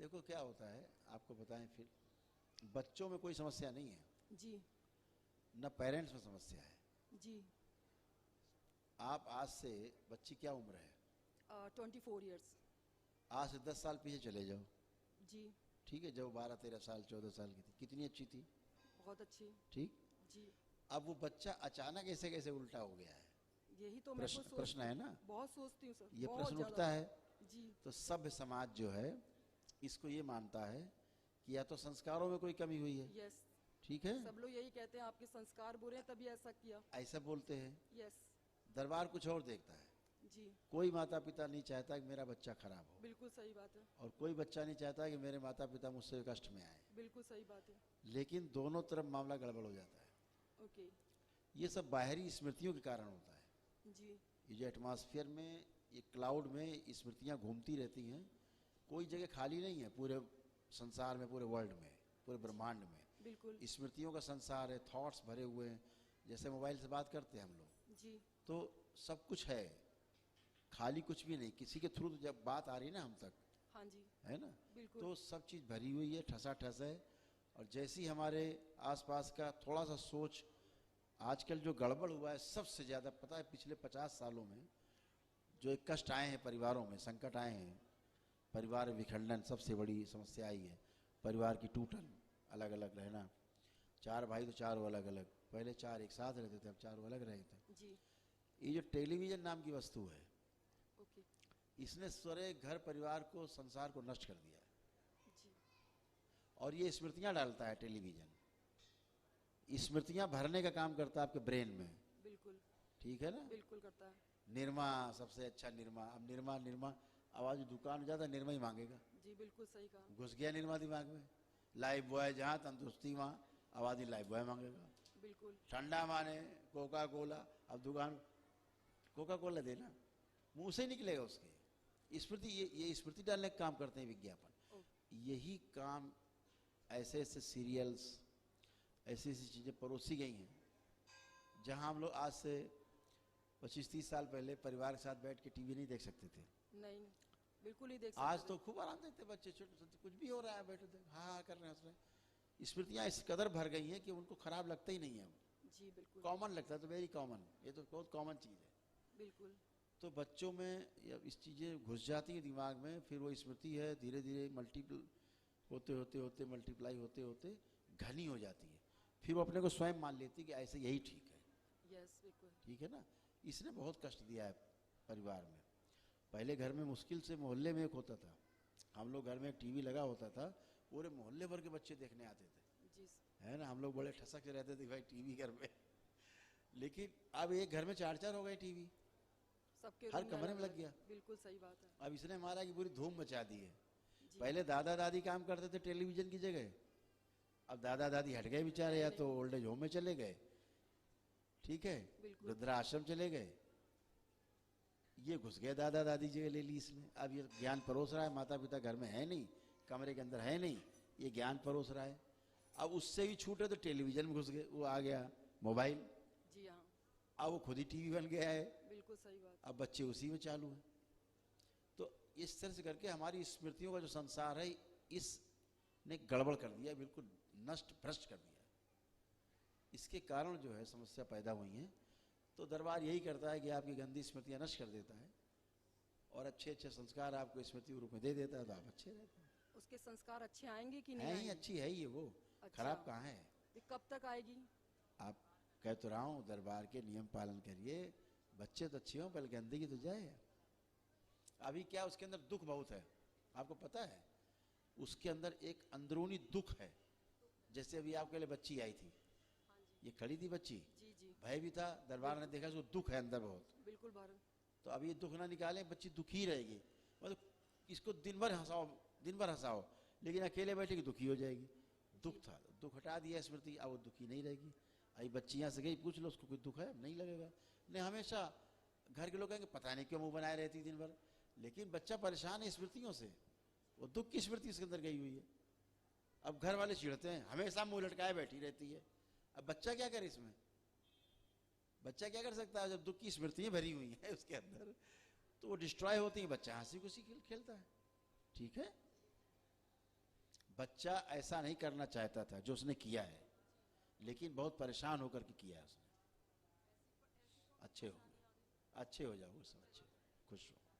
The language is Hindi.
देखो क्या होता है, आपको बताएं फिर। बच्चों में कोई समस्या नहीं है जी न पेरेंट्स में समस्या है। जी। आप आज से, बच्ची क्या उम्र है? 24 ईयर्स। आज से 10 साल पीछे चले जाओ, जी। ठीक है, जब 12-13 साल 14 साल की थी, कितनी अच्छी थी, बहुत अच्छी। ठीक। जी। अब वो बच्चा अचानक ऐसे कैसे उल्टा हो गया है? यही तो मैं खुद प्रश्न सोचती है हूँ, ना, बहुत सोचती हूँ सर, ये बहुत प्रश्न ज़्यादा। उठता है। जी तो सभ्य समाज जो है इसको ये मानता है कि या तो संस्कारों में कोई कमी हुई है, यस। ठीक है, सब लोग यही कहते हैं आपके संस्कार बुरे हैं तभी ऐसा किया। ऐसा बोलते हैं। यस। दरबार कुछ और देखता है। जी कोई माता पिता नहीं चाहता कि मेरा बच्चा खराब हो, बिल्कुल सही बात है। और कोई बच्चा नहीं चाहता कि मेरे माता पिता मुझसे कष्ट में आए। बिल्कुल सही बात है। लेकिन दोनों तरफ मामला गड़बड़ हो जाता है। ओके। ये सब बाहरी स्मृतियों के कारण होता है। जी ये जो एटमॉस्फेयर में, ये क्लाउड में स्मृतियाँ घूमती रहती हैं, कोई जगह खाली नहीं है पूरे संसार में, पूरे वर्ल्ड में, पूरे ब्रह्मांड में बिल्कुल। स्मृतियों का संसार है, थॉट्स भरे हुए हैं। जैसे मोबाइल से बात करते हैं हम लोग, जी तो सब कुछ है, खाली कुछ भी नहीं। किसी के थ्रू जब बात आ रही है ना हम तक, हाँ जी है ना, बिल्कुल। तो सब चीज़ भरी हुई है, ठसा ठस है। और जैसी हमारे आसपास का थोड़ा सा सोच, आजकल जो गड़बड़ हुआ है सबसे ज़्यादा, पता है पिछले 50 सालों में जो एक कष्ट आए हैं परिवारों में, संकट आए हैं, परिवार विखंडन सबसे बड़ी समस्या आई है। परिवार की टूटन, अलग अलग रहना, 4 भाई तो चारों अलग अलग, पहले 4 एक साथ रहते थे, अब चारों अलग रहे थे। जी ये जो टेलीविज़न नाम की वस्तु है, ओके। इसने सारे घर परिवार को, संसार को नष्ट कर दिया है। जी और ये स्मृतियाँ डालता है टेलीविज़न, स्मृतियाँ भरने का काम करता है आपके ब्रेन में, बिल्कुल। ठीक है ना। बिल्कुल करता है। निरमा सबसे अच्छा, निरमा। अब निरमा निरमा, आवाज़ दुकान में जाता निरमा ही मांगेगा। जी बिल्कुल सही कहा। घुस गया निरमा दिमाग में। लाइफ बॉय जहाँ तंदुरुस्ती वहाँ, आवाज़ ही लाइफ बॉय मांगेगा। बिल्कुल। ठंडा माने कोका कोला, अब दुकान कोका कोला देना, मुंह से निकलेगा उसके। स्मृति, ये स्मृति डालने का काम करते हैं विज्ञापन। ओ, यही काम ऐसे ऐसे सीरियल्स, ऐसी ऐसी चीज़ें परोसी गई हैं, जहाँ हम लोग आज से 25-30 साल पहले परिवार के साथ बैठ के टीवी नहीं देख सकते थे। नहीं बिल्कुल ही देख आज सकते तो खूब आराम देते बच्चे, छोटे छोटे, कुछ भी हो रहा है बैठे थे, हाँ हाँ कर रहे हैं, हंस रहे हैं। स्मृतियाँ इस कदर भर गई हैं कि उनको खराब लगता ही नहीं है, हैं। जी बिल्कुल। कॉमन लगता है, तो वेरी कॉमन, ये तो बहुत कॉमन चीज़ है। बिल्कुल। तो बच्चों में इस चीज़ें घुस जाती हैं दिमाग में, फिर वो स्मृति है धीरे धीरे मल्टीपल होते होते होते, मल्टीप्लाई होते होते घनी हो जाती है। फिर वो अपने को स्वयं मान लेती है कि ऐसे यही ठीक है, यस बिल्कुल। ठीक है ना। इसने बहुत कष्ट दिया है परिवार में। पहले घर में मुश्किल से मोहल्ले में एक होता था, हम लोग घर में एक टीवी लगा होता था, पूरे मोहल्ले भर के बच्चे देखने आते थे, जी है ना। हम लोग बड़े ठसक से रहते थे भाई टीवी घर में। लेकिन अब एक घर में 4-4 हो गए टीवी, सबके हर रूम कमरे में अलग लग अलग। गया। बिल्कुल सही बात है। अब इसने हमारा की पूरी धूम मचा दी है। जी पहले दादा दादी काम करते थे टेलीविजन की जगह, अब दादा दादी हट गए बेचारे, या तो ओल्ड एज होम में चले गए, ठीक है, बिल्कुल। वृद्धाश्रम चले गए। ये घुस गए, दादा दादी जगह ले ली इसने। अब ये ज्ञान परोस रहा है, माता पिता घर में है नहीं, कमरे के अंदर है नहीं, ये ज्ञान परोस रहा है। अब उससे भी छूटे तो टेलीविजन में घुस गए, वो आ गया मोबाइल, जी हाँ अब वो खुद ही टीवी बन गया है, बिल्कुल सही बात। अब बच्चे उसी में चालू हैं। तो इस तरह से करके हमारी स्मृतियों का जो संसार है, इसने गड़बड़ कर दिया, बिल्कुल नष्ट भ्रष्ट कर दिया। इसके कारण जो है समस्या पैदा हुई है। तो दरबार यही करता है कि आपकी गंदी स्मृतियाँ नष्ट कर देता है, और अच्छे अच्छे संस्कार आपको स्मृति के रूप में दे देता है, तो आप अच्छे रहते हैं। उसके संस्कार अच्छे आएंगे कि नहीं है ही आएंगे? अच्छी है ही वो, अच्छा। खराब कहाँ है। ये कब तक आएगी? आप कह तो रहा हूँ, दरबार के नियम पालन करिए, बच्चे तो अच्छे हों, पहले गंदगी तो जाए। अभी क्या उसके अंदर दुख बहुत है, आपको पता है, उसके अंदर एक अंदरूनी दुख है। जैसे अभी आपके लिए बच्ची आई थी, हाँ जी ये खड़ी थी बच्ची, जी जी भय भी था, दरबार ने देखा उसको दुख है अंदर बहुत। बिल्कुल भारत। तो अब ये दुख ना निकाले, बच्ची दुखी रहेगी। मतलब इसको दिन भर हंसाओ, दिन भर हंसाओ, लेकिन अकेले बैठेगी दुखी हो जाएगी। दुख था, दुख हटा दिया स्मृति, अब वो दुखी नहीं रहेगी। आई बच्ची यहाँ से गई, पूछ लो उसको कोई दुख है, नहीं लगेगा। नहीं, हमेशा घर के लोग कहेंगे पता नहीं क्यों मुंह बनाए रहती दिन भर, लेकिन बच्चा परेशान है स्मृतियों से, वो दुख की स्मृति उसके अंदर गई हुई है। अब घर वाले चिढ़ते हैं, हमेशा मुंह लटकाए बैठी रहती है। अब बच्चा क्या करे इसमें, बच्चा क्या कर सकता है जब दुख की स्मृतियाँ भरी हुई है उसके अंदर, तो वो डिस्ट्रॉय होती है, बच्चा हंसी खुशी खेलता है, ठीक है। बच्चा ऐसा नहीं करना चाहता था जो उसने किया है, लेकिन बहुत परेशान होकर के किया है उसने। अच्छे हो जाओ, वो सब अच्छे, खुश रहो।